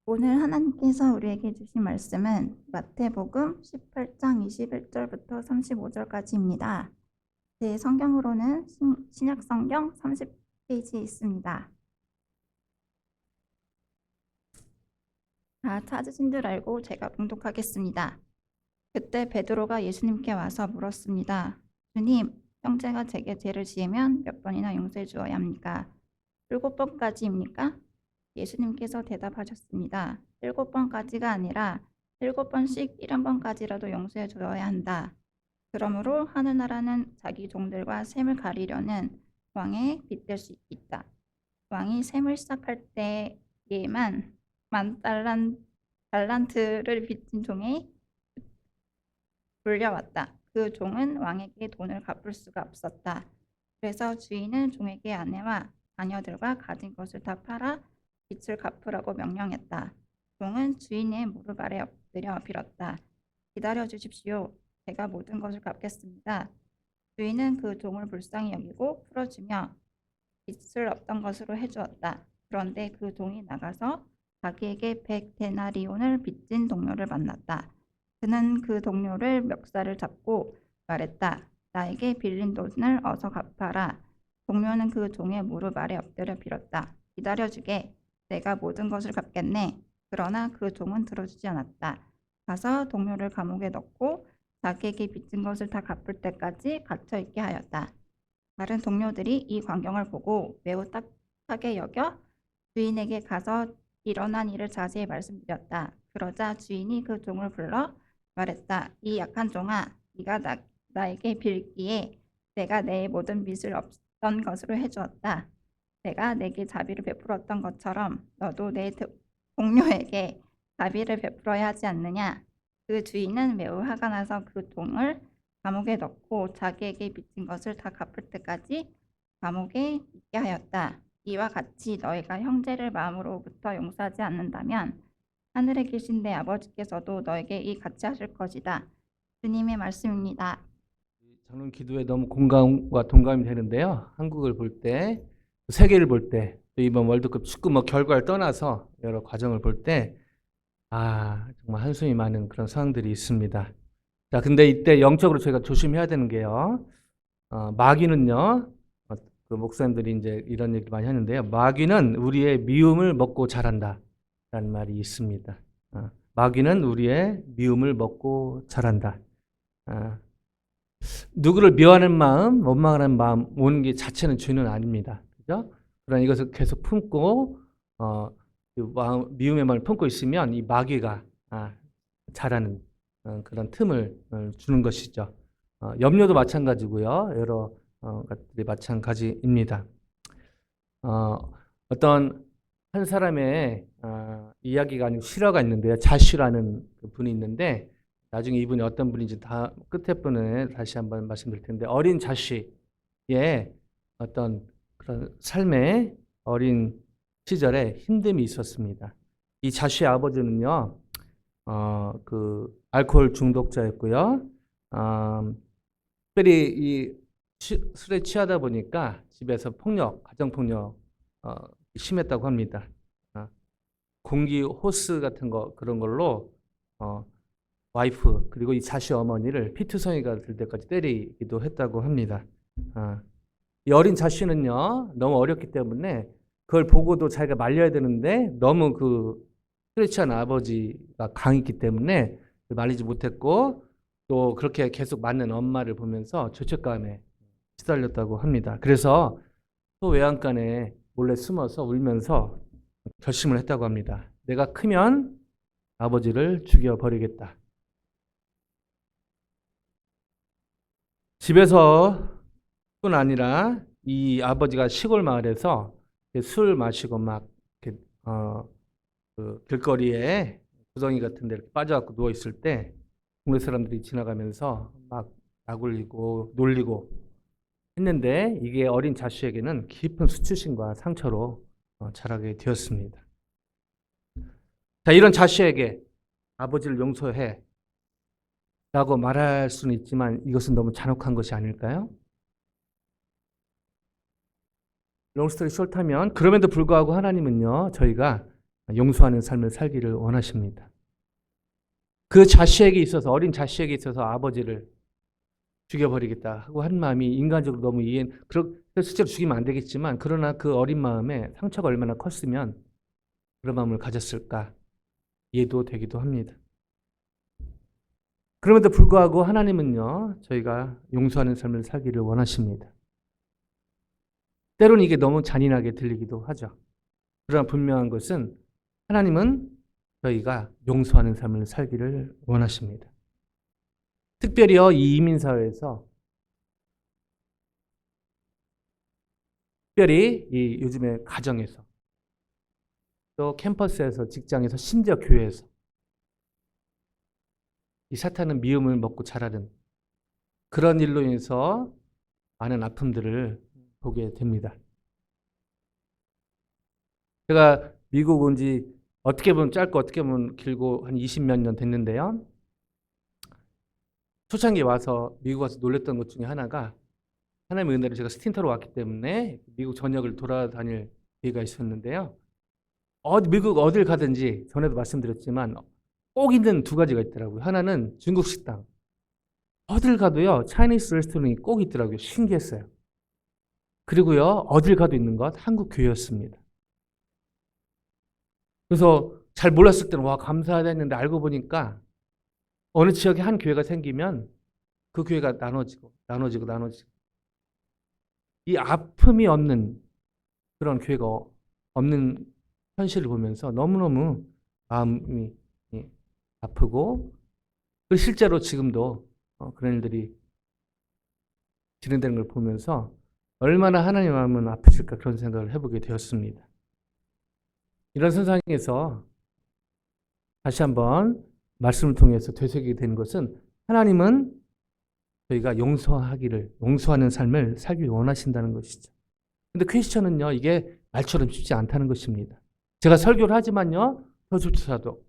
오늘 하나님께서 우리에게 주신 말씀은 마태복음 18장 21절부터 35절까지입니다. 제 성경으로는 신약 성경 30페이지에 있습니다. 다 찾으신 줄 알고 제가 봉독하겠습니다. 그때 베드로가 예수님께 와서 물었습니다. 주님, 형제가 제게 죄를 지으면 몇 번이나 용서해 주어야 합니까? 7번까지입니까? 예수님께서 대답하셨습니다. 7번까지가 아니라 7번씩 1번까지라도 용서해 주어야 한다. 그러므로 하늘나라는 자기 종들과 셈을 가리려는 왕의 빛될 수 있다. 왕이 셈을 시작할 때에만 만 달란트를 빚진 종이 불려왔다. 그 종은 왕에게 돈을 갚을 수가 없었다. 그래서 주인은 종에게 아내와 자녀들과 가진 것을 다 팔아 빚을 갚으라고 명령했다. 종은 주인의 무릎 아래 엎드려 빌었다. 기다려 주십시오. 제가 모든 것을 갚겠습니다. 주인은 그 종을 불쌍히 여기고 풀어주며 빚을 없던 것으로 해주었다. 그런데 그 종이 나가서 자기에게 100데나리온을 빚진 동료를 만났다. 그는 그 동료를 멱살을 잡고 말했다. 나에게 빌린 돈을 어서 갚아라. 동료는 그 종의 무릎 아래 엎드려 빌었다. 기다려주게. 내가 모든 것을 갚겠네. 그러나 그 종은 들어주지 않았다. 가서 동료를 감옥에 넣고 자기에게 빚진 것을 다 갚을 때까지 갇혀있게 하였다. 다른 동료들이 이 광경을 보고 매우 딱하게 여겨 주인에게 가서 일어난 일을 자세히 말씀드렸다. 그러자 주인이 그 종을 불러 말했다. 이 약한 종아, 네가 나에게 빌기에 내가 내 모든 빚을 없던 것으로 해주었다. 내가 내게 자비를 베풀었던 것처럼 너도 내 동료에게 자비를 베풀어야 하지 않느냐. 그 주인은 매우 화가 나서 그 종을 감옥에 넣고 자기에게 빚진 것을 다 갚을 때까지 감옥에 있게 하였다. 이와 같이 너희가 형제를 마음으로부터 용서하지 않는다면 하늘에 계신 내 아버지께서도 너에게 이 같이 하실 것이다. 주님의 말씀입니다. 장로님 기도에 너무 공감과 동감이 되는데요. 한국을 볼 때, 세계를 볼 때, 또 이번 월드컵 축구 결과를 떠나서 여러 과정을 볼 때, 정말 한숨이 많은 그런 상황들이 있습니다. 자, 근데 이때 영적으로 저희가 조심해야 되는 게요. 마귀는요, 그 목사님들이 이제 이런 얘기 많이 하는데요. 마귀는 우리의 미움을 먹고 자란다. 라는 말이 있습니다. 마귀는 우리의 미움을 먹고 자란다. 누구를 미워하는 마음, 원망하는 마음 오는 게 자체는 죄는 아닙니다. 그죠? 그러나 이것을 계속 품고 미움의 마음을 품고 있으면 이 마귀가 자라는 그런 틈을 주는 것이죠. 염려도 마찬가지고요. 여러 것들이 마찬가지입니다. 어떤 한 사람의 이야기가 아니고 실화가 있는데요. 자슈라는 분이 있는데 나중에 이분이 어떤 분인지 다 끝에 분은 다시 한번 말씀드릴 텐데 어린 자식의 어떤 그런 삶의 어린 시절에 힘듦이 있었습니다. 이 자식의 아버지는요, 그 알코올 중독자였고요. 특별히 이 술에 취하다 보니까 집에서 가정 폭력 심했다고 합니다. 공기 호스 같은 그런 걸로 와이프 그리고 이 자식 어머니를 피투성이가 될 때까지 때리기도 했다고 합니다. 이 어린 자식은요 너무 어렸기 때문에 그걸 보고도 자기가 말려야 되는데 너무 그 술에 취한 아버지가 강했기 때문에 말리지 못했고 또 그렇게 계속 맞는 엄마를 보면서 죄책감에 시달렸다고 합니다. 그래서 또 외양간에 몰래 숨어서 울면서 결심을 했다고 합니다. 내가 크면 아버지를 죽여버리겠다. 집에서뿐 아니라 이 아버지가 시골 마을에서 술 마시고 막 그 길거리에 구덩이 같은 데 이렇게 빠져갖고 누워 있을 때 동네 사람들이 지나가면서 막 약올리고 놀리고 했는데 이게 어린 자식에게는 깊은 수치심과 상처로 자라게 되었습니다. 자, 이런 자식에게 아버지를 용서해 라고 말할 수는 있지만 이것은 너무 잔혹한 것이 아닐까요? 롱스토리 숏하면 그럼에도 불구하고 하나님은요 저희가 용서하는 삶을 살기를 원하십니다. 그 자식에게 있어서, 어린 자식에게 있어서 아버지를 죽여버리겠다 하고 한 마음이 인간적으로 너무 그래서 실제로 죽이면 안 되겠지만, 그러나 그 어린 마음에 상처가 얼마나 컸으면 그런 마음을 가졌을까 이해도 되기도 합니다. 그럼에도 불구하고 하나님은요, 저희가 용서하는 삶을 살기를 원하십니다. 때로는 이게 너무 잔인하게 들리기도 하죠. 그러나 분명한 것은 하나님은 저희가 용서하는 삶을 살기를 원하십니다. 특별히요, 이 이민사회에서, 특별히 이 요즘에 가정에서, 또 캠퍼스에서, 직장에서, 심지어 교회에서 이 사탄은 미움을 먹고 자라는 그런 일로 인해서 많은 아픔들을 보게 됩니다. 제가 미국 온 지 어떻게 보면 짧고 어떻게 보면 길고 한 20몇 년 됐는데요. 초창기에 와서 미국 와서 놀랬던 것 중에 하나가, 하나님의 은혜로 제가 스틴터로 왔기 때문에 미국 전역을 돌아다닐 기회가 있었는데요. 미국 어딜 가든지 전에도 말씀드렸지만 꼭 있는 두 가지가 있더라고요. 하나는 중국 식당. 어딜 가도요, 차이니스 레스토랑이 꼭 있더라고요. 신기했어요. 그리고요, 어딜 가도 있는 것, 한국 교회였습니다. 그래서 잘 몰랐을 때는 와, 감사하다 했는데 알고 보니까 어느 지역에 한 교회가 생기면 그 교회가 나눠지고 이 아픔이 없는 그런 교회가 없는 현실을 보면서 너무너무 마음이 아프고, 그리고 실제로 지금도 그런 일들이 진행되는 걸 보면서 얼마나 하나님 마음은 아프실까 그런 생각을 해보게 되었습니다. 이런 선상에서 다시 한번 말씀을 통해서 되새기게 되는 것은, 하나님은 저희가 용서하는 삶을 살기 원하신다는 것이죠. 근데 퀘스천은요, 이게 말처럼 쉽지 않다는 것입니다. 제가 설교를 하지만요, 더조차도,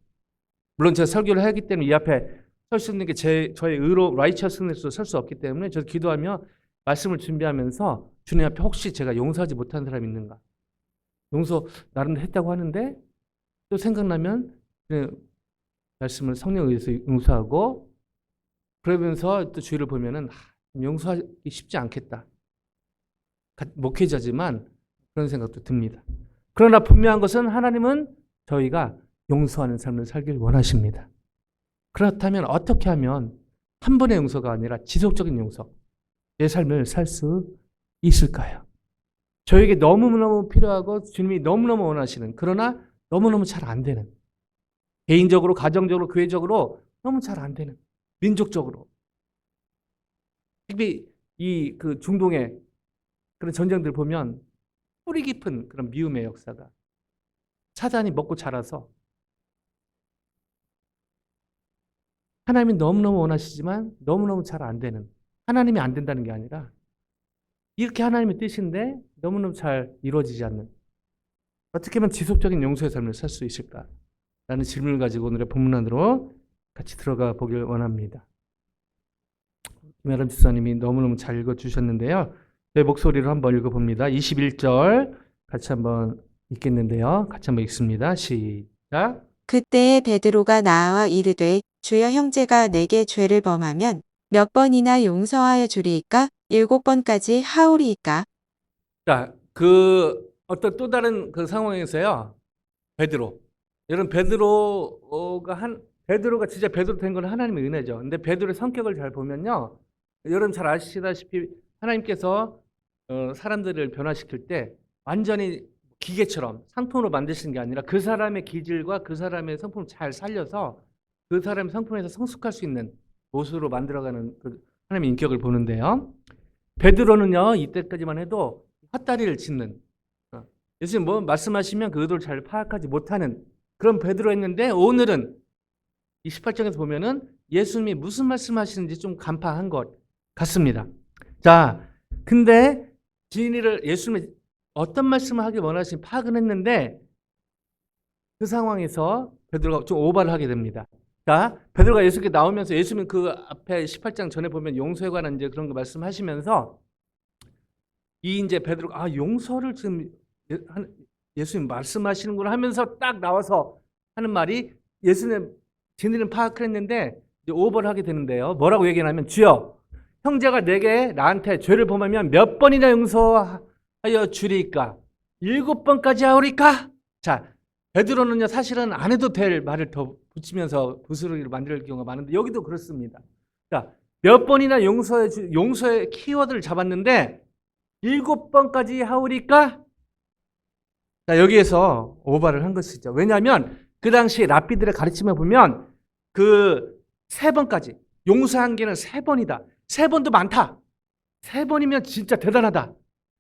물론 제가 설교를 하기 때문에 이 앞에 설 수 있는 게 저의 의로 라이처스너스로 설 수 없기 때문에 저도 기도하며 말씀을 준비하면서 주님 앞에 혹시 제가 용서하지 못한 사람이 있는가? 용서 나름대로 했다고 하는데 또 생각나면 말씀을 성령에 의해서 용서하고, 그러면서 또 주위를 보면은 용서하기 쉽지 않겠다. 목회자지만 그런 생각도 듭니다. 그러나 분명한 것은 하나님은 저희가 용서하는 삶을 살길 원하십니다. 그렇다면 어떻게 하면 한 번의 용서가 아니라 지속적인 용서, 내 삶을 살 수 있을까요? 저에게 너무너무 필요하고 주님이 너무너무 원하시는, 그러나 너무너무 잘 안 되는, 개인적으로, 가정적으로, 교회적으로 너무 잘 안 되는, 민족적으로, 특히 이 그 중동의 그런 전쟁들 보면 뿌리 깊은 그런 미움의 역사가 사단이 먹고 자라서 하나님이 너무너무 원하시지만 너무너무 잘 안 되는, 하나님이 안 된다는 게 아니라 이렇게 하나님의 뜻인데 너무너무 잘 이루어지지 않는, 어떻게 하면 지속적인 용서의 삶을 살 수 있을까? 라는 질문을 가지고 오늘의 본문 안으로 같이 들어가 보길 원합니다. 김아람 집사님이 너무너무 잘 읽어주셨는데요. 제 목소리로 한번 읽어봅니다. 21절 같이 한번 읽겠는데요. 같이 한번 읽습니다. 시작. 그때에 베드로가 나와 이르되 주여, 형제가 내게 죄를 범하면 몇 번이나 용서하여 주리이까? 7번까지 하오리이까? 자, 어떤 또 다른 그 상황에서요. 여러분, 베드로가 진짜 베드로 된 건 하나님의 은혜죠. 근데 베드로의 성격을 잘 보면요, 여러분 잘 아시다시피 하나님께서 사람들을 변화시킬 때 완전히 기계처럼 상품으로 만드시는 게 아니라 그 사람의 기질과 그 사람의 성품을 잘 살려서 그 사람의 성품에서 성숙할 수 있는 모습으로 만들어가는 그 하나님의 인격을 보는데요. 베드로는요, 이때까지만 해도 헛다리를 짚는, 예수님 뭐 말씀하시면 그 의도를 잘 파악하지 못하는 그런 베드로였는데, 오늘은 이 18장에서 보면은 예수님이 무슨 말씀하시는지 좀 간파한 것 같습니다. 자, 근데 예수님이 어떤 말씀을 하기 원하시는지 파악은 했는데 그 상황에서 베드로가 좀 오바를 하게 됩니다. 자, 베드로가 예수께 나오면서 예수님 그 앞에 18장 전에 보면 용서에 관한 이제 그런 거 말씀하시면서 이제 베드로가 용서를 지금 예수님 말씀하시는구나 하면서 딱 나와서 하는 말이 예수님 쟤네는 파악을 했는데 이제 오버를 하게 되는데요. 뭐라고 얘기하냐면 주여 형제가 내게 나한테 죄를 범하면 몇 번이나 용서하여 주리까? 7번까지 하오리까? 자, 베드로는요 사실은 안 해도 될 말을 더 붙이면서 부스러기를 만들 경우가 많은데 여기도 그렇습니다. 자, 몇 번이나 용서의 키워드를 잡았는데 7번까지 하오리까? 자, 여기에서 오바를 한 것이죠. 왜냐하면 그 당시 랍비들의 가르침에 보면 그 3번까지 용서한 개는 3번이다. 3번도 많다. 3번이면 진짜 대단하다.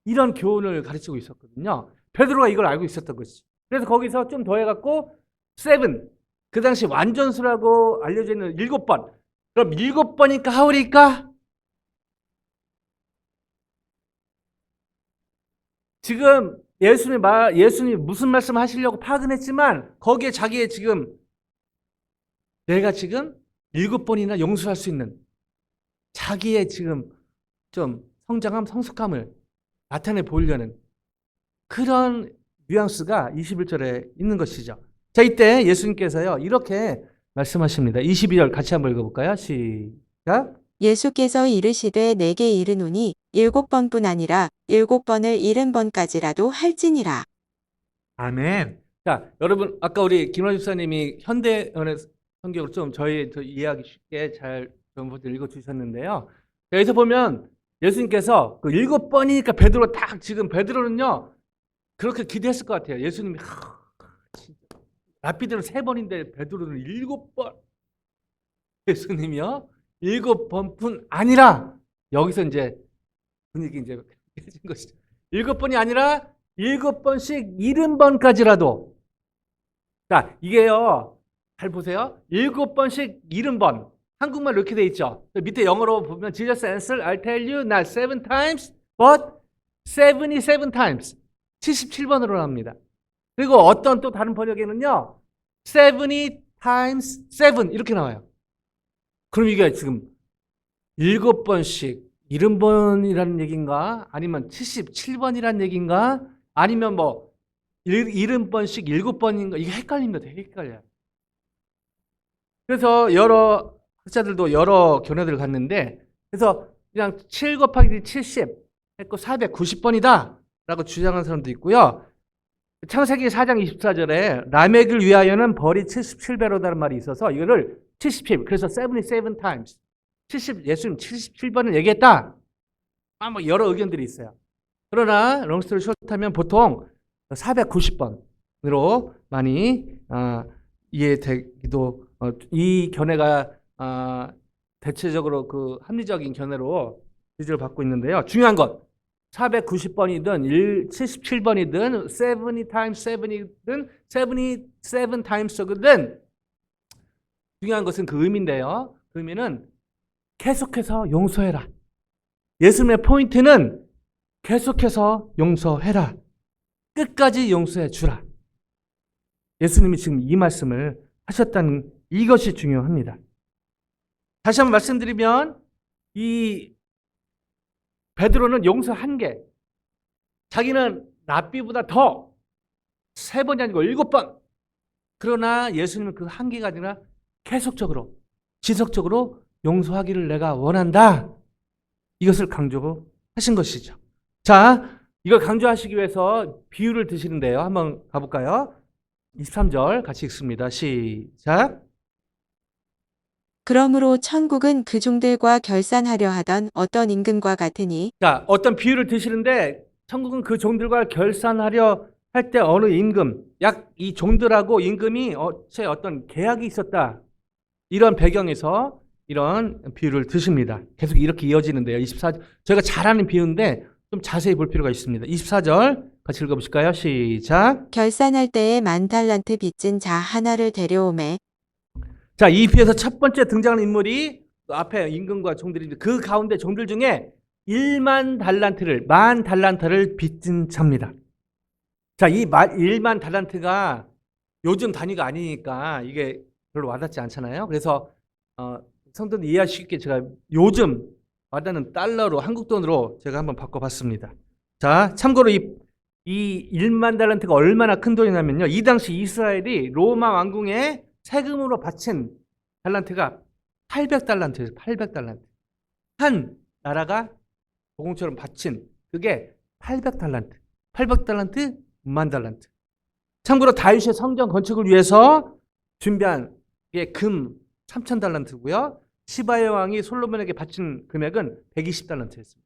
이런 교훈을 가르치고 있었거든요. 베드로가 이걸 알고 있었던 것이죠. 그래서 거기서 좀 더 해갖고 7, 그 당시 완전수라고 알려져 있는 7번. 그럼 7번이니까 하오리까? 지금 예수님이 무슨 말씀 하시려고 파악은 했지만 거기에 자기의 지금 내가 지금 7번이나 용서할 수 있는 자기의 지금 좀 성장함, 성숙함을 나타내 보이려는 그런 뉘앙스가 21절에 있는 것이죠. 자, 이때 예수님께서요 이렇게 말씀하십니다. 22절 같이 한번 읽어볼까요? 시작. 예수께서 이르시되 내게 이르노니 7번뿐 아니라 7번을 70번까지라도 할지니라. 아멘. 자, 여러분 아까 우리 김환 집사님이 현대언의 성경을 좀 저희 이해하기 쉽게 잘 전부터 읽어주셨는데요. 여기서 보면 예수님께서 그 7번이니까 베드로 딱 지금 베드로는요 그렇게 기대했을 것 같아요. 예수님이 랍비들은 3번인데 베드로는 7번. 예수님이요 7번뿐 아니라 여기서 이제 분위기 이제 깨진 것이죠. 7번이 아니라 7번씩 70번까지라도. 자, 이게요. 잘 보세요. 7번씩 70번. 한국말 이렇게 돼 있죠. 밑에 영어로 보면 Jesus answered, I'll tell you not 7 times, but 77 times. 77번으로 나옵니다. 그리고 어떤 또 다른 번역에는요. 70 times 7 이렇게 나와요. 그럼 이게 지금 7번씩 70번이라는 얘기인가? 아니면 77번이라는 얘기인가? 아니면 뭐 70번씩 7번인가? 이게 헷갈립니다. 되게 헷갈려요. 그래서 여러 학자들도 여러 견해들을 갖는데 그래서 그냥 7 곱하기 70 했고 490번이다 라고 주장하는 사람도 있고요. 창세기 4장 24절에 라멕을 위하여는 벌이 77배로다는 말이 있어서 이거를 77, 그래서 77 times 예수님 77번을 얘기했다. 뭐 여러 의견들이 있어요. 그러나 롱스토리 숏하면 보통 490번으로 많이 이해되기도 이 견해가 대체적으로 그 합리적인 견해로 지지를 받고 있는데요. 중요한 건 490번이든 77번이든 70 times 7이든 77 times거든 중요한 것은 그 의미인데요. 그 의미는 계속해서 용서해라. 예수님의 포인트는 계속해서 용서해라. 끝까지 용서해 주라. 예수님이 지금 이 말씀을 하셨다는 이것이 중요합니다. 다시 한번 말씀드리면 이 베드로는 용서 1개. 자기는 랍비보다 더 3번이 아니고 7번. 그러나 예수님은 그 1개가 아니라 계속적으로 지속적으로 용서하기를 내가 원한다. 이것을 강조하신 것이죠. 자, 이걸 강조하시기 위해서 비유를 드시는데요. 한번 가볼까요? 23절 같이 읽습니다. 시작. 그러므로 천국은 그 종들과 결산하려 하던 어떤 임금과 같으니. 자, 어떤 비유를 드시는데 천국은 그 종들과 결산하려 할 때 어느 임금, 약 이 종들하고 임금이 어떤 계약이 있었다. 이런 배경에서 이런 비유를 드십니다. 계속 이렇게 이어지는데요. 24절. 저희가 잘 아는 비유인데 좀 자세히 볼 필요가 있습니다. 24절 같이 읽어보실까요? 시작. 결산할 때에 10,000달란트 빚진 자 하나를 데려오매. 자, 이 비유에서 첫 번째 등장하는 인물이 앞에 임금과 종들인데 그 가운데 종들 중에 10,000달란트를 빚진 자입니다. 자, 이 10,000달란트가 요즘 단위가 아니니까 이게 별로 와닿지 않잖아요. 그래서 성도들 이해하기 쉽게 제가 요즘 와닿는 달러로 한국 돈으로 제가 한번 바꿔봤습니다. 자, 참고로 이 이 1만 달란트가 얼마나 큰 돈이냐면요. 이 당시 이스라엘이 로마 왕궁에 세금으로 바친 달란트가 800달란트예요. 800달란트. 한 나라가 보공처럼 바친 그게 800달란트. 800달란트, 1만 달란트. 참고로 다윗의 성전 건축을 위해서 준비한 게 금 3,000달란트고요. 시바의 왕이 솔로몬에게 바친 금액은 120달란트였습니다.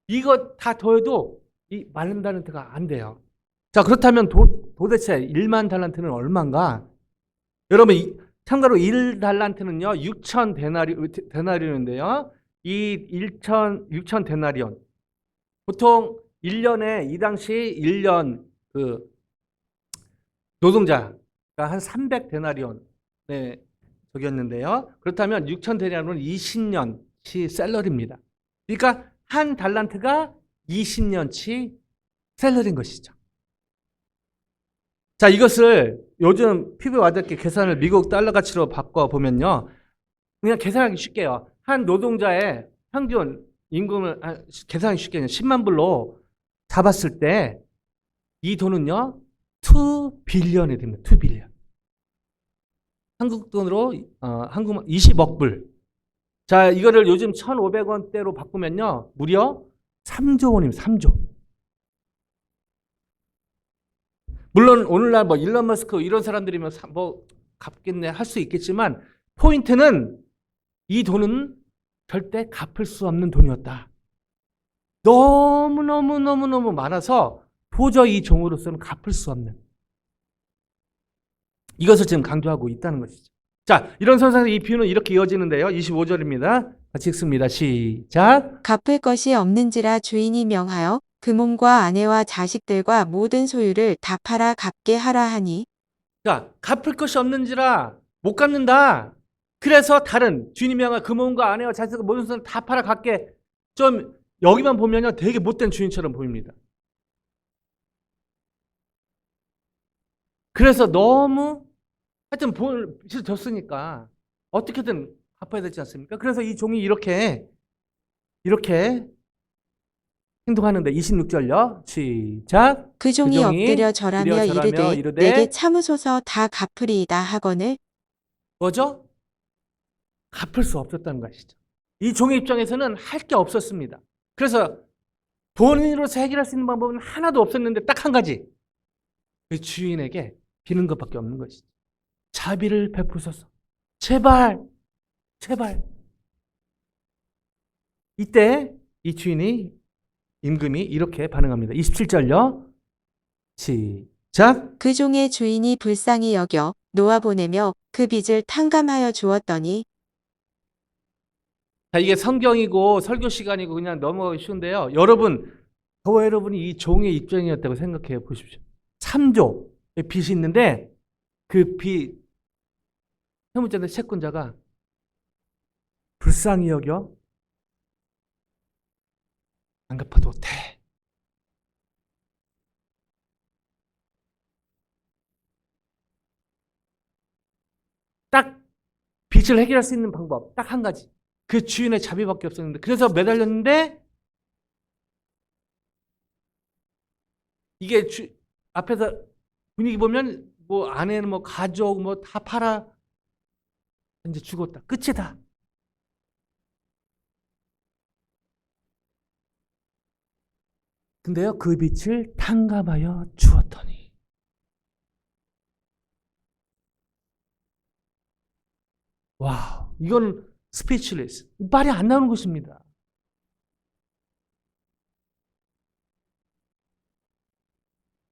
이거 다 더해도 이 10,000달란트가 안 돼요. 자, 그렇다면 도대체 1만 달란트는 얼마인가? 여러분, 참고로 1달란트는요, 6천 데나리온인데요. 이 6천 데나리온. 보통 1년에 이 당시 1년 그 노동자가 한 300데나리온의 적이었는데요. 그렇다면 6천 데나리온은 20년치 셀러리입니다. 그러니까 한 달란트가 20년치 셀러리인 것이죠. 자, 이것을 요즘 피부에 와닿게 계산을 미국 달러 가치로 바꿔보면요. 그냥 계산하기 쉽게요. 한 노동자의 평균 임금을 계산하기 쉽게 10만 불로 잡았을 때 이 돈은요. 2 빌리언이 됩니다. 2 빌리언. 한국 돈으로 한국 20억 불. 자, 이거를 요즘 1,500원대로 바꾸면요. 무려 3조 원입니다. 3조. 물론 오늘날 뭐 일론 머스크 이런 사람들이면 뭐 갚겠네 할 수 있겠지만 포인트는 이 돈은 절대 갚을 수 없는 돈이었다. 너무너무 많아서 도저히 이 종으로서는 갚을 수 없는 이것을 지금 강조하고 있다는 것이죠. 자, 이런 선상에서 이 비유는 이렇게 이어지는데요. 25절입니다. 같이 읽습니다. 시작. 갚을 것이 없는지라 주인이 명하여 그 몸과 아내와 자식들과 모든 소유를 다 팔아 갚게 하라 하니. 자, 갚을 것이 없는지라 못 갚는다. 그래서 다른 주인이 명하여 그 몸과 아내와 자식들과 모든 소유를 다 팔아 갚게. 좀 여기만 보면요. 되게 못된 주인처럼 보입니다. 그래서 너무 하여튼 빚을 졌으니까 어떻게든 갚아야 되지 않습니까? 그래서 이 종이 이렇게 행동하는데 26절요. 시작. 그 종이 엎드려 절하며 이르되 이르되 내게 참으소서 다 갚으리이다 하거늘. 뭐죠? 갚을 수 없었다는 것이죠. 이 종의 입장에서는 할 게 없었습니다. 그래서 돈으로서 해결할 수 있는 방법은 하나도 없었는데 딱 한 가지. 그 주인에게 비는 것밖에 없는 것이죠. 자비를 베푸소서. 제발. 이때 이 주인이 임금이 이렇게 반응합니다. 27절요. 시작. 그 종의 주인이 불쌍히 여겨 놓아보내며 그 빚을 탕감하여 주었더니. 자, 이게 성경이고 설교 시간이고 그냥 너무 쉬운데요. 저와 여러분이 이 종의 입장이었다고 생각해 보십시오. 3조의 빚이 있는데 그 빚, 세무자들 채권자가 불쌍히 여겨 안 갚아도 돼. 딱 빚을 해결할 수 있는 방법 딱 한 가지. 그 주인의 자비밖에 없었는데 그래서 매달렸는데 이게 앞에서 분위기 보면 뭐 아내는 뭐 가족 뭐 다 팔아 이제 죽었다. 끝이다. 근데요 그 빚을 탕감하여 주었더니 와우 이건 스피치레스 말이 안 나오는 것입니다.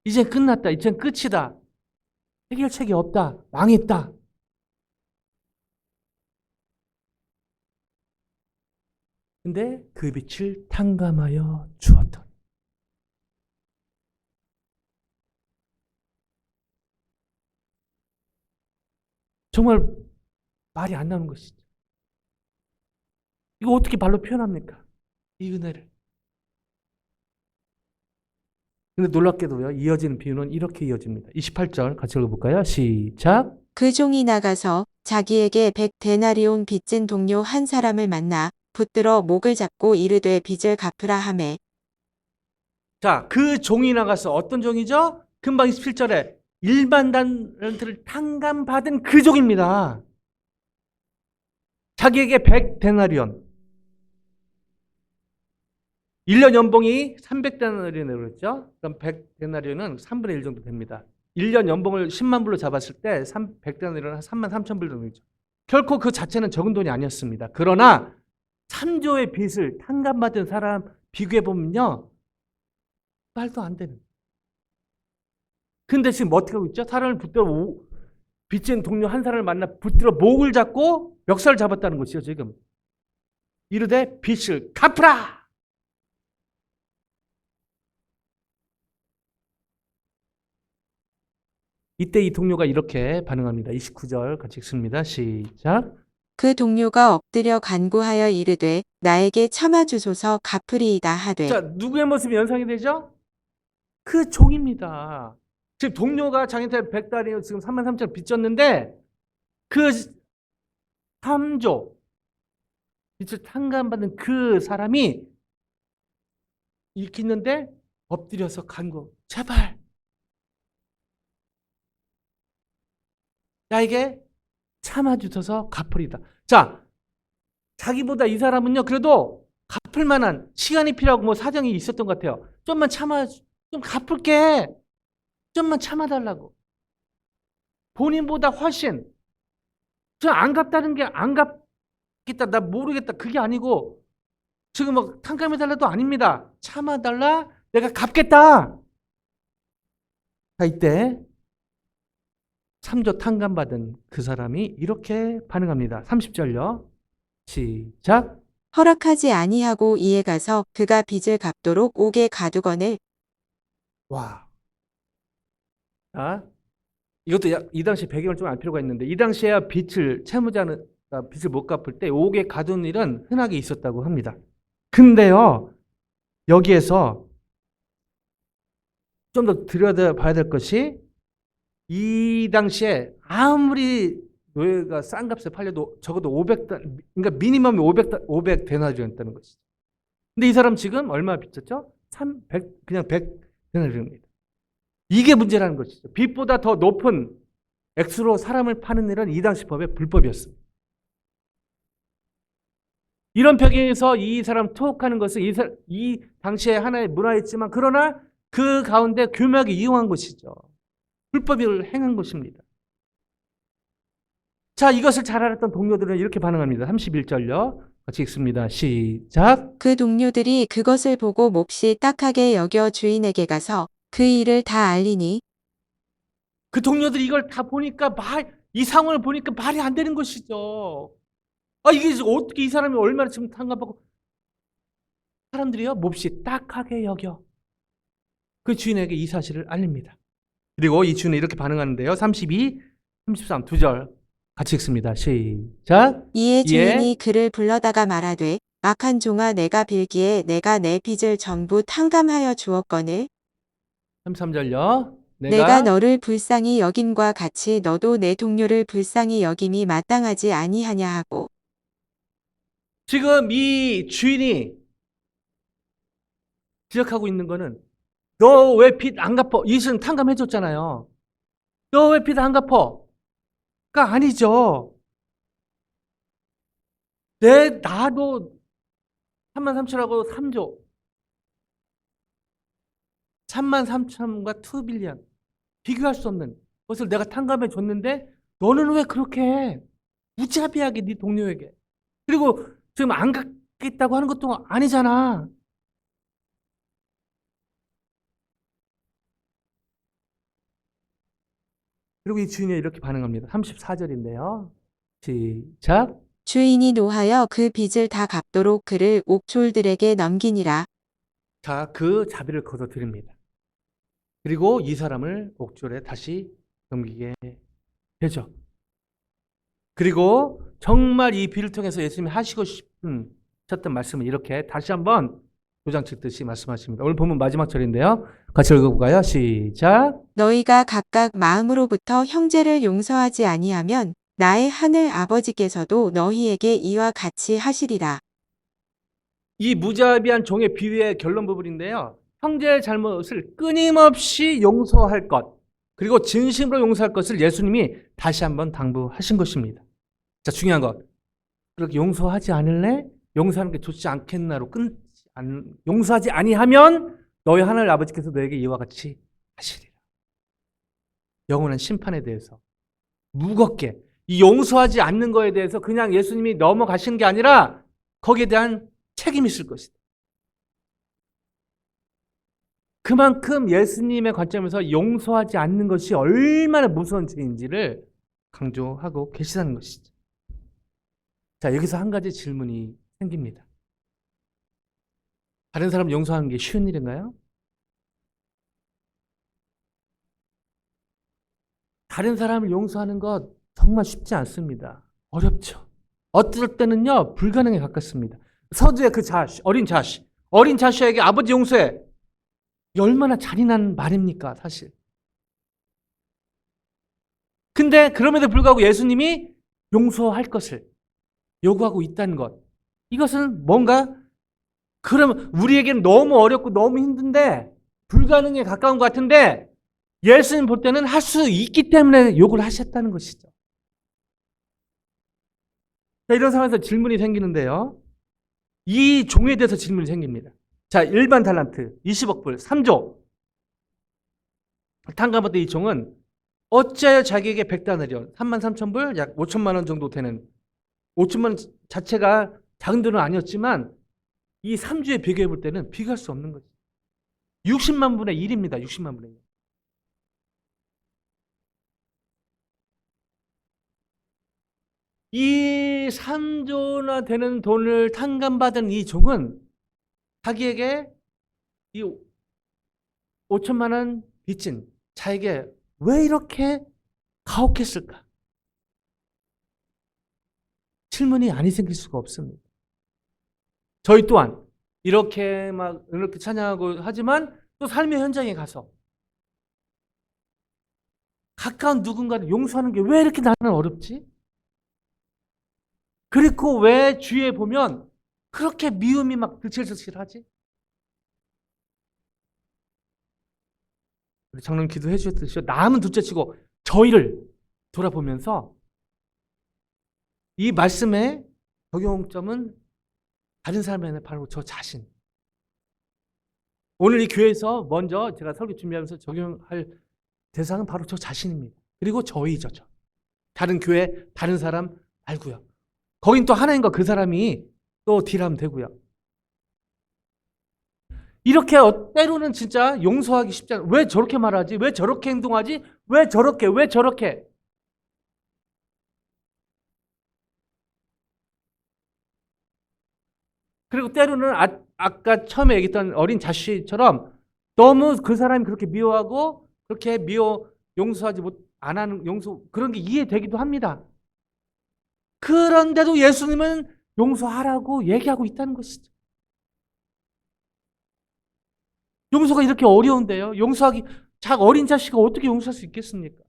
이제 끝났다. 이젠 끝이다. 해결책이 없다. 망했다. 근데 그 빚을 탕감하여 주었더니 정말 말이 안 나오는 것이죠. 이거 어떻게 말로 표현합니까? 이 은혜를. 근데 놀랍게도요. 이어지는 비유는 이렇게 이어집니다. 28절 같이 읽어볼까요? 시작. 그 종이 나가서 자기에게 100데나리온 빚진 동료 한 사람을 만나 붙들어 목을 잡고 이르되 빚을 갚으라 하매. 자, 그 종이 나가서 어떤 종이죠? 금방 27절에 일반 달란트를 탕감받은 그 종입니다. 자기에게 100데나리온. 1년 연봉이 300데나리온이라고 그랬죠? 그럼 100데나리온은 3분의 1 정도 됩니다. 1년 연봉을 10만 불로 잡았을 때 100데나리온은 한 3만 3천 불 정도죠. 결코 그 자체는 적은 돈이 아니었습니다. 그러나 3조의 빚을 탕감받은 사람 비교해 보면요, 말도 안 되는. 근데 지금 어떻게 하고 있죠? 사람을 붙들어 빚진 동료 한 사람을 만나 붙들어 목을 잡고 멱살을 잡았다는 것이죠. 지금 이르되 빚을 갚으라. 이때 이 동료가 이렇게 반응합니다. 29절 같이 읽습니다. 시작. 그 동료가 엎드려 간구하여 이르되 나에게 참아 주소서 갚으리이다 하되 자, 누구의 모습이 연상이 되죠? 그 종입니다. 지금 동료가 자기한테 100달이 지금 3만 3천 빚졌는데 그 3조 빚을 탕감받는 그 사람이 읽히는데 엎드려서 간구. 제발 나에게 참아주셔서 갚으리다. 자, 자기보다 이 사람은요, 그래도 갚을 만한 시간이 필요하고 뭐 사정이 있었던 것 같아요. 좀만 참아, 좀 갚을게. 좀만 참아달라고. 본인보다 훨씬. 저 안 갚다는 게 안 갚겠다, 나 모르겠다. 그게 아니고, 지금 뭐 탕감해달라도 아닙니다. 참아달라, 내가 갚겠다. 자, 이때 3조 탕감받은 그 사람이 이렇게 반응합니다. 30절요. 시작. 허락하지 아니하고 이에 가서 그가 빚을 갚도록 옥에 가두거늘 와. 자, 이것도 이 당시 배경을 좀 알 필요가 있는데, 이 당시에야 채무자는 빚을 못 갚을 때 옥에 가둔 일은 흔하게 있었다고 합니다. 근데요, 여기에서 좀 더 들여다봐야 될 것이, 이 당시에 아무리 노예가 싼 값에 팔려도 적어도 500단, 그러니까 미니멈이 500데나리온이었다는 것이죠. 근데 이 사람 지금 얼마 빚졌죠? 300, 그냥 100데나리온입니다. 이게 문제라는 것이죠. 빚보다 더 높은 액수로 사람을 파는 일은 이 당시 법의 불법이었습니다. 이런 배경에서 이 사람 투옥하는 것은 이 당시에 하나의 문화였지만, 그러나 그 가운데 교묘하게 이용한 것이죠. 불법을 행한 것입니다. 자, 이것을 잘 알았던 동료들은 이렇게 반응합니다. 31절요. 같이 읽습니다. 시작. 그 동료들이 그것을 보고 몹시 딱하게 여겨 주인에게 가서 그 일을 다 알리니 그 동료들이 이걸 다 보니까 이 상황을 보니까 말이 안 되는 것이죠. 아, 이게 어떻게 이 사람이 얼마나 지금 탕감받고, 사람들이요, 몹시 딱하게 여겨 그 주인에게 이 사실을 알립니다. 그리고 이 주인은 이렇게 반응하는데요. 32, 33 두 절 같이 읽습니다. 시작. 이에 주인이 그를 불러다가 말하되 악한 종아 내가 빌기에 내가 내 빚을 전부 탕감하여 주었거늘 33절요. 내가 너를 불쌍히 여김과 같이 너도 내 동료를 불쌍히 여김이 마땅하지 아니하냐 하고 지금 이 주인이 지적하고 있는 거는, 너 왜 빚 안 갚어? 이것은 탕감해 줬잖아요. 너 왜 빚 안 갚어? 가 아니죠. 나도 3만 3천하고 3조. 3만 3천과 2빌리언. 비교할 수 없는 것을 내가 탕감해 줬는데, 너는 왜 그렇게 해? 무자비하게 네 동료에게. 그리고 지금 안 갚겠다고 하는 것도 아니잖아. 그리고 이 주인이 이렇게 반응합니다. 34절인데요. 시작. 주인이 노하여 그 빚을 다 갚도록 그를 옥졸들에게 넘기니라. 자, 그 자비를 거둬드립니다. 그리고 이 사람을 옥졸에 다시 넘기게 되죠. 그리고 정말 이 비를 통해서 예수님이 하시고 싶으셨던 말씀을 이렇게 다시 한번 도장 찍듯이 말씀하십니다. 오늘 본문 마지막 절인데요. 같이 읽어볼까요? 시작. 너희가 각각 마음으로부터 형제를 용서하지 아니하면 나의 하늘 아버지께서도 너희에게 이와 같이 하시리라. 이 무자비한 종의 비유의 결론 부분인데요. 형제의 잘못을 끊임없이 용서할 것, 그리고 진심으로 용서할 것을 예수님이 다시 한번 당부하신 것입니다. 자, 중요한 것. 그렇게 용서하지 않을래? 용서하는 게 좋지 않겠나로 용서하지 아니하면 너희 하늘 아버지께서 너에게 이와 같이 하시리라. 영원한 심판에 대해서 무겁게, 이 용서하지 않는 거에 대해서 그냥 예수님이 넘어가신 게 아니라 거기에 대한 책임이 있을 것이다. 그만큼 예수님의 관점에서 용서하지 않는 것이 얼마나 무서운 죄인지를 강조하고 계시다는 것이죠. 자, 여기서 한 가지 질문이 생깁니다. 다른 사람 용서하는 게 쉬운 일인가요? 다른 사람을 용서하는 것 정말 쉽지 않습니다. 어렵죠. 어떨 때는요, 불가능에 가깝습니다. 서두에 그 어린 자식에게 아버지 용서해. 이게 얼마나 잔인한 말입니까, 사실. 근데 그럼에도 불구하고 예수님이 용서할 것을 요구하고 있다는 것. 이것은 뭔가, 그러면 우리에게는 너무 어렵고 너무 힘든데, 불가능에 가까운 것 같은데, 예수님 볼 때는 할 수 있기 때문에 요구를 하셨다는 것이죠. 자, 이런 상황에서 질문이 생기는데요. 이 종에 대해서 질문이 생깁니다. 자, 일반 달란트 20억 불 3조 탕감받던 이 종은 어찌하여 자기에게 100다나리온 33,000불 약 5천만 원 정도 되는, 5천만 원 자체가 작은 돈은 아니었지만 이 3주에 비교해 볼 때는 비교할 수 없는 거죠. 60만 분의 1입니다. 60만 분의 1. 이 3조나 되는 돈을 탕감받은 이 종은 자기에게 이 5천만 원 빚진 자에게 왜 이렇게 가혹했을까? 질문이 아니 생길 수가 없습니다. 저희 또한 이렇게 찬양하고 하지만 또 삶의 현장에 가서 가까운 누군가를 용서하는 게 왜 이렇게 나는 어렵지? 그리고 왜 주위에 보면 그렇게 미움이 막 들칠들칠하지? 우리 장로님 기도해 주셨듯이 남은 둘째치고 저희를 돌아보면서 이 말씀의 적용점은 다른 사람이 아니라 바로 저 자신. 오늘 이 교회에서 먼저 제가 설교 준비하면서 적용할 대상은 바로 저 자신입니다. 그리고 저희죠. 다른 교회, 다른 사람 말고요. 거긴 또 하나님과 그 사람이 또 딜하면 되고요. 이렇게 때로는 진짜 용서하기 쉽지 않아요. 왜 저렇게 말하지? 왜 저렇게 행동하지? 왜 저렇게? 그리고 때로는 아까 처음에 얘기했던 어린 자식처럼 너무 그 사람이 그렇게 미워하고 그렇게 용서하지 안 하는 그런 게 이해되기도 합니다. 그런데도 예수님은 용서하라고 얘기하고 있다는 것이죠. 용서가 이렇게 어려운데요. 어린 자식이 어떻게 용서할 수 있겠습니까?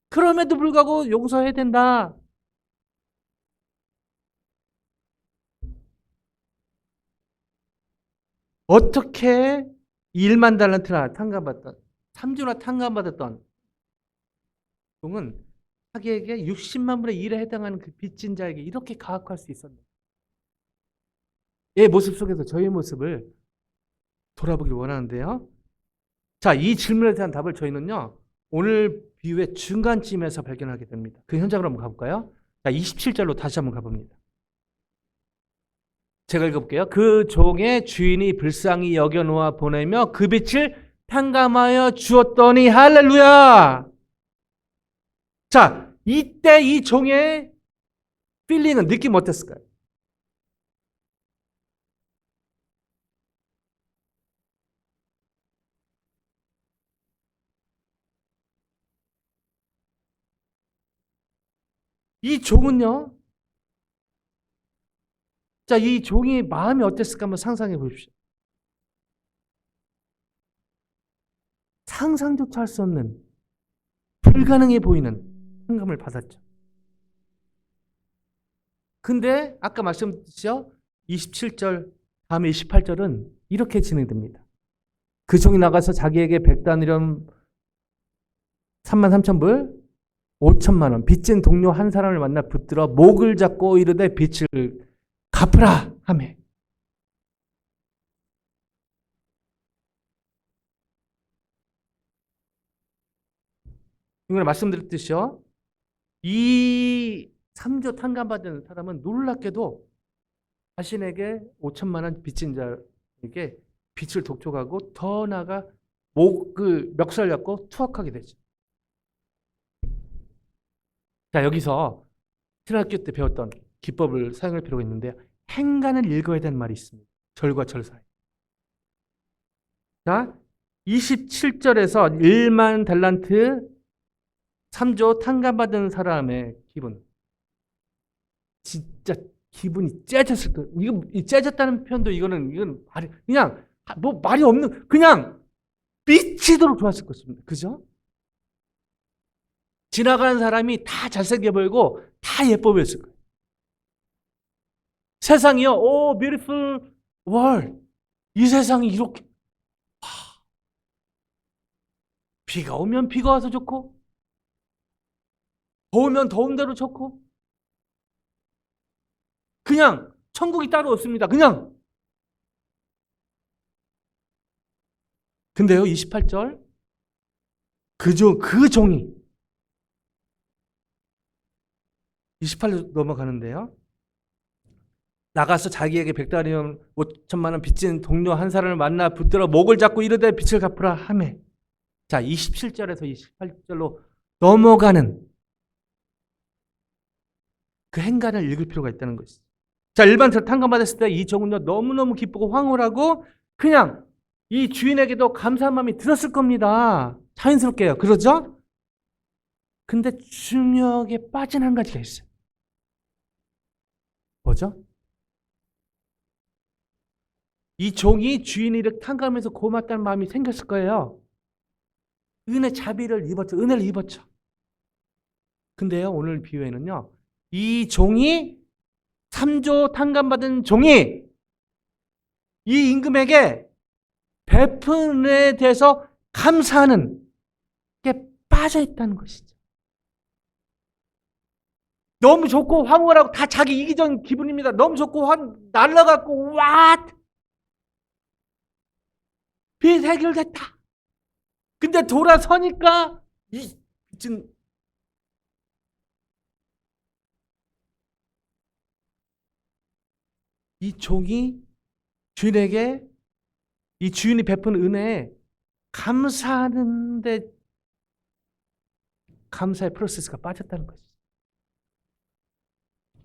그럼에도 불구하고 용서해야 된다. 어떻게 1만 달란트나 탕감받던 3주나 탕감받았던 종은 자기에게 60만 분의 1에 해당하는 그 빚진 자에게 이렇게 가혹할 수 있었나? 얘 모습 속에서 저희의 모습을 돌아보길 원하는데요. 자, 이 질문에 대한 답을 저희는요, 오늘 비유의 중간쯤에서 발견하게 됩니다. 그 현장으로 한번 가볼까요? 자, 27절로 다시 한번 가봅니다. 제가 읽어볼게요. 그 종의 주인이 불쌍히 여겨놓아 보내며 그 빚을 탕감하여 주었더니 할렐루야! 자, 이때 이 종의 필링은 느낌 어땠을까요? 이 종은요, 자, 이 종의 마음이 어땠을까 한번 상상해 보십시오. 상상조차 할 수 없는 불가능해 보이는 상감을 받았죠. 근데 아까 말씀드렸죠? 27절 다음에 28절은 이렇게 진행됩니다. 그 종이 나가서 자기에게 100다니렴 33,000불 5천만 원 빚진 동료 한 사람을 만나 붙들어 목을 잡고 이르되 빚을 갚으라 하매. 이번에 말씀드렸듯이요. 이 3조 탕감받은 사람은 놀랍게도 자신에게 5천만 원 빚진 자에게 빚을 독촉하고 더 나아가 목을 멱살 잡고 투옥하게 되죠. 자, 여기서 신학교 때 배웠던 기법을 사용할 필요가 있는데요. 행간을 읽어야 되는 말이 있습니다. 절과 절 사이. 자, 27절에서 1만 달란트 3조 탕감받은 사람의 기분. 진짜 기분이 째졌을 거예요. 이거 째졌다는 표현도 이건 말이 그냥 뭐 말이 없는 그냥 미치도록 좋았을 것입니다. 그죠? 지나가는 사람이 다 잘생겨 보이고 다 예뻐 보였을 거예요. 세상이요. 오, beautiful world. 이 세상이 이렇게 비가 오면 비가 와서 좋고 더우면 더운 대로 좋고 그냥 천국이 따로 없습니다. 그냥. 근데요, 28절 그 종이 28절 넘어가는데요. 나가서 자기에게 100다리온 5천만 원 빚진 동료 한 사람을 만나 붙들어 목을 잡고 이르되 빚을 갚으라 하매. 자, 27절에서 28절로 넘어가는 그 행간을 읽을 필요가 있다는 것이죠. 자, 일반적으로 탕감받았을 때 이 종은요 너무너무 기쁘고 황홀하고 그냥 이 주인에게도 감사한 마음이 들었을 겁니다. 자연스럽게요. 그러죠? 근데 중요하게 빠진 한 가지가 있어요. 뭐죠? 이 종이 주인이 이렇게 탕감하면서 고맙다는 마음이 생겼을 거예요. 은혜 자비를 입었죠. 은혜를 입었죠. 근데요, 오늘 비유에는요, 이 종이 3조 탕감받은 종이 이 임금에게 베푼 은혜에 대해서 감사하는 게 빠져 있다는 것이죠. 너무 좋고 황홀하고 다 자기 이기적인 기분입니다. 너무 좋고 날라갔고 와 빚 해결됐다. 근데 돌아서니까 이 빚은 이 종이 주인에게 이 주인이 베푼 은혜에 감사하는데 감사의 프로세스가 빠졌다는 거죠.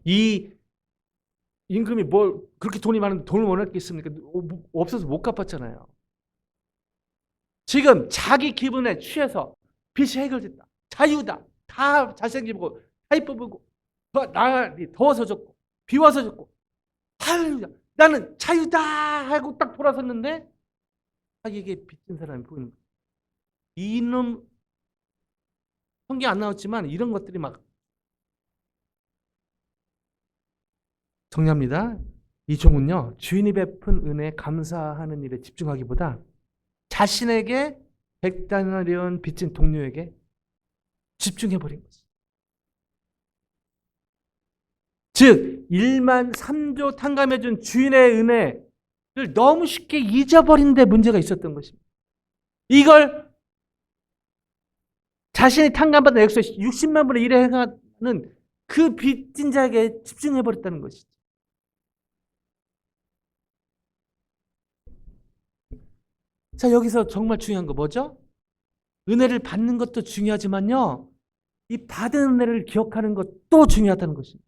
이 임금이 뭘 그렇게 돈이 많은데 돈을 원할 게 있습니까? 없어서 못 갚았잖아요. 지금 자기 기분에 취해서 빚이 해결됐다. 자유다. 다 잘생기고 다 이뻐 보고 날이 더워서 좋고 비 와서 좋고 할렐루야. 나는 자유다 하고 딱 돌아섰는데 자기에게 빚진 사람이 보이는 거예요. 이놈 성경 안 나왔지만 이런 것들이 막 정리합니다. 이 종은요 주인이 베푼 은혜에 감사하는 일에 집중하기보다 자신에게 100다나리온 빚진 동료에게 집중해버린 거죠. 즉 1만 3조 탕감해준 주인의 은혜를 너무 쉽게 잊어버린 데 문제가 있었던 것입니다. 이걸 자신이 탕감받은 액수의 60만 분의 1에 해당하는 그 빚진 자에게 집중해버렸다는 것이죠. 자, 여기서 정말 중요한 거 뭐죠? 은혜를 받는 것도 중요하지만요, 이 받은 은혜를 기억하는 것도 중요하다는 것입니다.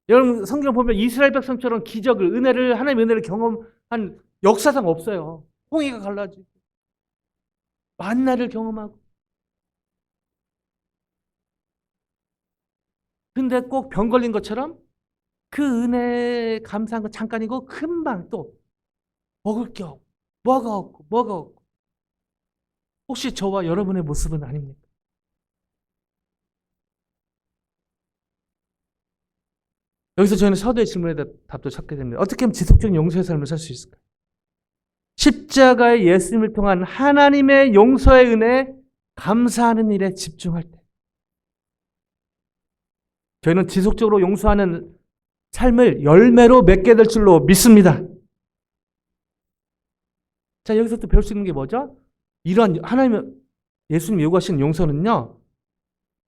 여러분 성경 보면 이스라엘 백성처럼 기적을 하나님의 은혜를 경험한 역사상 없어요. 홍해가 갈라지고 만나를 경험하고 근데 꼭 병 걸린 것처럼 그 은혜에 감사한 건 잠깐이고 금방 또 먹을 게 없고 뭐가 없고 혹시 저와 여러분의 모습은 아닙니까? 여기서 저희는 사도의 질문에 답도 찾게 됩니다. 어떻게 하면 지속적인 용서의 삶을 살 수 있을까요? 십자가의 예수님을 통한 하나님의 용서의 은혜에 감사하는 일에 집중할 때, 저희는 지속적으로 용서하는 삶을 열매로 맺게 될 줄로 믿습니다. 자, 여기서 또 배울 수 있는 게 뭐죠? 이러한 예수님이 요구하시는 용서는요,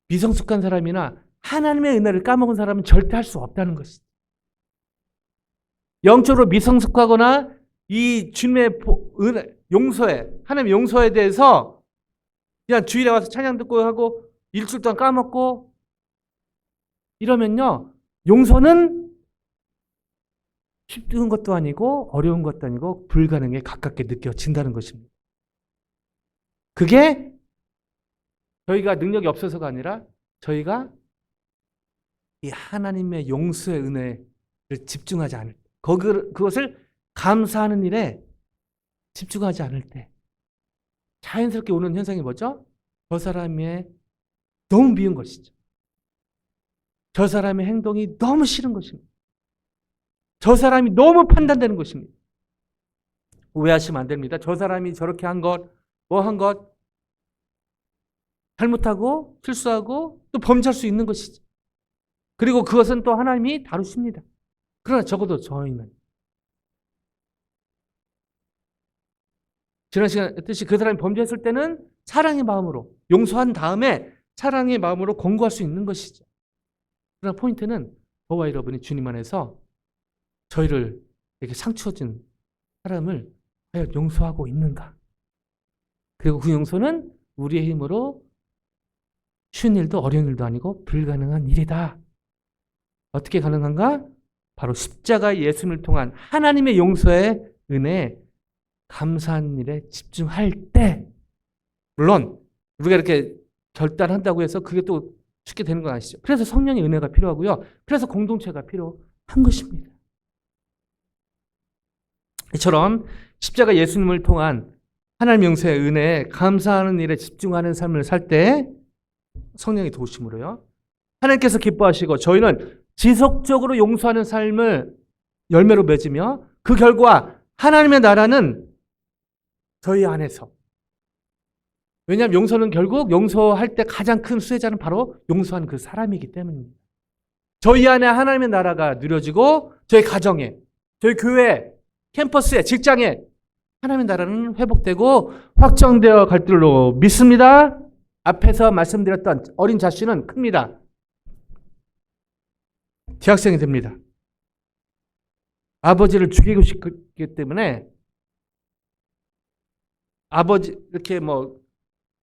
미성숙한 사람이나 하나님의 은혜를 까먹은 사람은 절대 할 수 없다는 것이죠. 영적으로 미성숙하거나 이 주님의 용서에, 하나님의 용서에 대해서 그냥 주일에 와서 찬양 듣고 하고 일주일 동안 까먹고 이러면요, 용서는 쉽은 것도 아니고 어려운 것도 아니고 불가능에 가깝게 느껴진다는 것입니다. 그게 저희가 능력이 없어서가 아니라 저희가 이 하나님의 용서의 은혜를 집중하지 않을 때, 그것을 감사하는 일에 집중하지 않을 때 자연스럽게 오는 현상이 뭐죠? 저 사람이 너무 미운 것이죠. 저 사람의 행동이 너무 싫은 것입니다. 저 사람이 너무 판단되는 것입니다. 오해하시면 안 됩니다. 저 사람이 저렇게 한 것, 뭐 한 것, 잘못하고 실수하고 또 범죄할 수 있는 것이죠. 그리고 그것은 또 하나님이 다루십니다. 그러나 적어도 저희는 지난 시간에 했듯이 그 사람이 범죄했을 때는 사랑의 마음으로 용서한 다음에 사랑의 마음으로 권고할 수 있는 것이죠. 그러나 포인트는 저와 여러분이 주님 안에서 저희를 이렇게 상처 준 사람을 과연 용서하고 있는가? 그리고 그 용서는 우리의 힘으로 쉬운 일도 어려운 일도 아니고 불가능한 일이다. 어떻게 가능한가? 바로 십자가 예수님을 통한 하나님의 용서의 은혜에 감사한 일에 집중할 때, 물론 우리가 이렇게 결단한다고 해서 그게 또 쉽게 되는 건 아시죠? 그래서 성령의 은혜가 필요하고요. 그래서 공동체가 필요한 것입니다. 이처럼 십자가 예수님을 통한 하나님 용서의 은혜에 감사하는 일에 집중하는 삶을 살 때 성령의 도우심으로요, 하나님께서 기뻐하시고 저희는 지속적으로 용서하는 삶을 열매로 맺으며 그 결과 하나님의 나라는 저희 안에서, 왜냐하면 용서는 결국 용서할 때 가장 큰 수혜자는 바로 용서하는 그 사람이기 때문입니다. 저희 안에 하나님의 나라가 누려지고 저희 가정에, 저희 교회에, 캠퍼스에, 직장에 하나님의 나라는 회복되고 확정되어 갈 줄로 믿습니다. 앞에서 말씀드렸던 어린 자씨는 큽니다. 대학생이 됩니다. 아버지를 죽이고 싶기 때문에 아버지 이렇게 뭐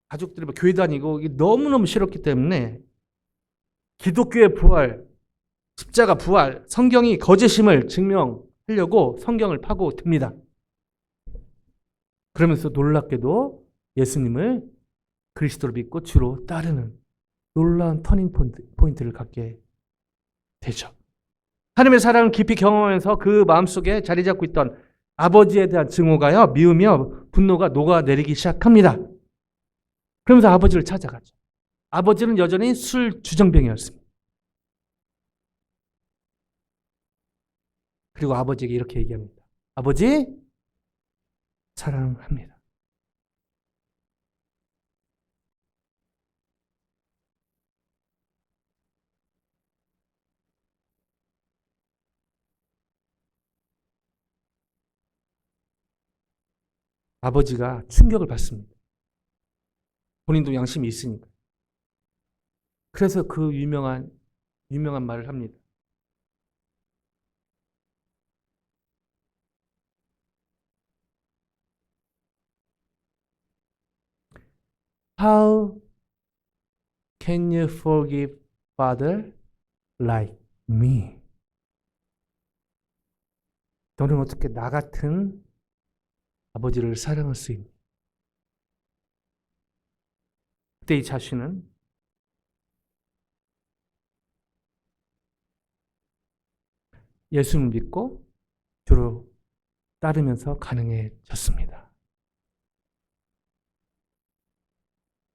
가족들이 뭐 교회 다니고 이게 너무너무 싫었기 때문에 기독교의 부활, 십자가 부활, 성경이 거짓임을 증명하려고 성경을 파고듭니다. 그러면서 놀랍게도 예수님을 그리스도로 믿고 주로 따르는 놀라운 터닝 포인트를 갖게 되죠. 하나님의 사랑을 깊이 경험하면서 그 마음속에 자리 잡고 있던 아버지에 대한 증오가요, 미우며 분노가 녹아내리기 시작합니다. 그러면서 아버지를 찾아가죠. 아버지는 여전히 술 주정뱅이였습니다. 그리고 아버지에게 이렇게 얘기합니다. 아버지, 사랑합니다. 아버지가 충격을 받습니다. 본인도 양심이 있으니까. 그래서 그 유명한 말을 합니다. How can you forgive father like me? 너는 어떻게 나 같은 아버지를 사랑할 수 있니? 그때 이 자신은 예수를 믿고 주로 따르면서 가능해졌습니다.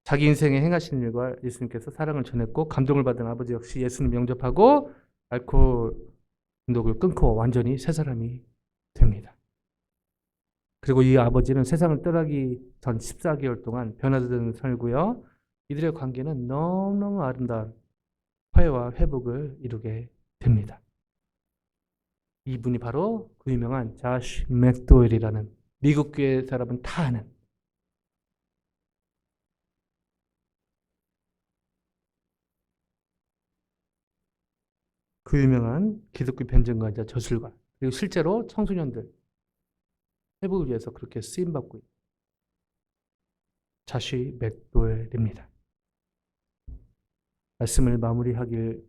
자기 인생에 행하신 일과 예수님께서 사랑을 전했고 감동을 받은 아버지 역시 예수님 영접하고 알코올 중독을 끊고 완전히 새 사람이 됩니다. 그리고 이 아버지는 세상을 떠나기 전 14개월 동안 변화된 살고요. 이들의 관계는 너무너무 아름다운 화해와 회복을 이루게 됩니다. 이분이 바로 그 유명한 자시 맥도웰이라는 미국 교회 사람은 다 아는 그 유명한 기독교 변증가이자 저술가, 그리고 실제로 청소년들 회복을 위해서 그렇게 쓰임받고 있는 자시 맥도웰입니다. 말씀을 마무리하길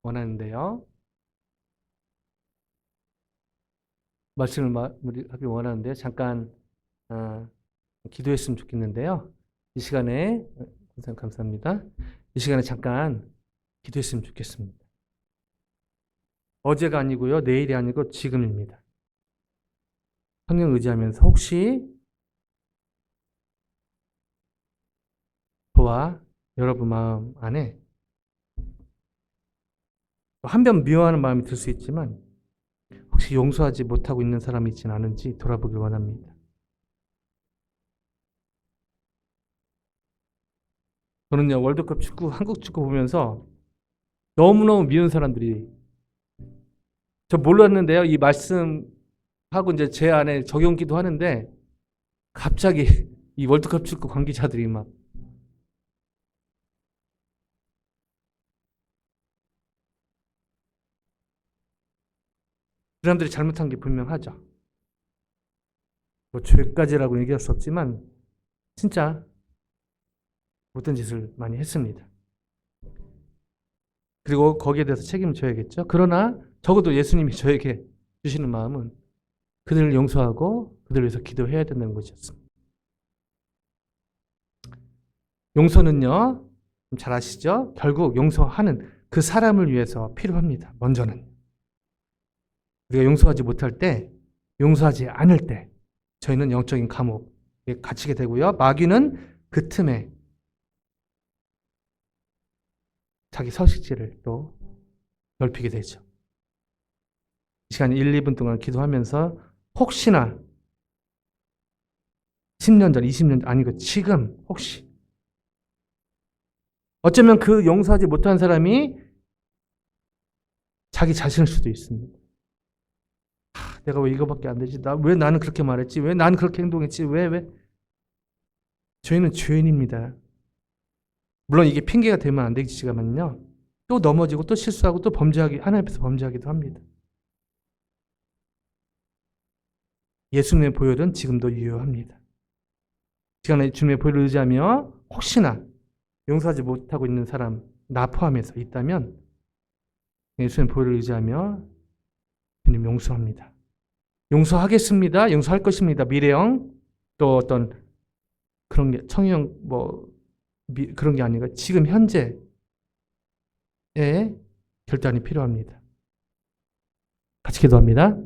원하는데요. 말씀을 마무리하길 원하는데 잠깐 기도했으면 좋겠는데요. 이 시간에 감사합니다. 이 시간에 잠깐 기도했으면 좋겠습니다. 어제가 아니고요. 내일이 아니고 지금입니다. 성령 의지하면서 혹시 저와 여러분 마음 안에 한편 미워하는 마음이 들 수 있지만 혹시 용서하지 못하고 있는 사람이 있지는 않은지 돌아보길 원합니다. 저는요, 월드컵 축구, 한국 축구 보면서 너무너무 미운 사람들이, 저 몰랐는데요, 이 말씀하고 이제 제 안에 적용기도 하는데 갑자기 이 월드컵 축구 관계자들이 막 그 사람들이 잘못한 게 분명하죠. 뭐 죄까지라고 얘기할 수 없지만 진짜 못된 짓을 많이 했습니다. 그리고 거기에 대해서 책임을 져야겠죠. 그러나 적어도 예수님이 저에게 주시는 마음은 그들을 용서하고 그들을 위해서 기도해야 된다는 것이었습니다. 용서는요, 잘 아시죠? 결국 용서하는 그 사람을 위해서 필요합니다. 먼저는. 우리가 용서하지 못할 때, 용서하지 않을 때 저희는 영적인 감옥에 갇히게 되고요. 마귀는 그 틈에 자기 서식지를 또 넓히게 되죠. 이 시간 1, 2분 동안 기도하면서 혹시나 10년 전, 20년 전, 아니고 지금 혹시 어쩌면 그 용서하지 못한 사람이 자기 자신일 수도 있습니다. 내가 왜 이거밖에 안 되지? 왜 나는 그렇게 말했지? 왜 나는 그렇게 행동했지? 왜? 저희는 죄인입니다. 물론 이게 핑계가 되면 안 되지만요. 또 넘어지고 또 실수하고 또 하나님 앞에서 범죄하기도 합니다. 예수님의 보혈은 지금도 유효합니다. 시간에 주님의 보혈을 의지하며 혹시나 용서하지 못하고 있는 사람, 나 포함해서 있다면 예수님의 보혈을 의지하며 주님 용서합니다. 용서하겠습니다. 용서할 것입니다. 미래형 또 어떤 그런 게 청유형 그런 게 아니라 지금 현재의 결단이 필요합니다. 같이 기도합니다.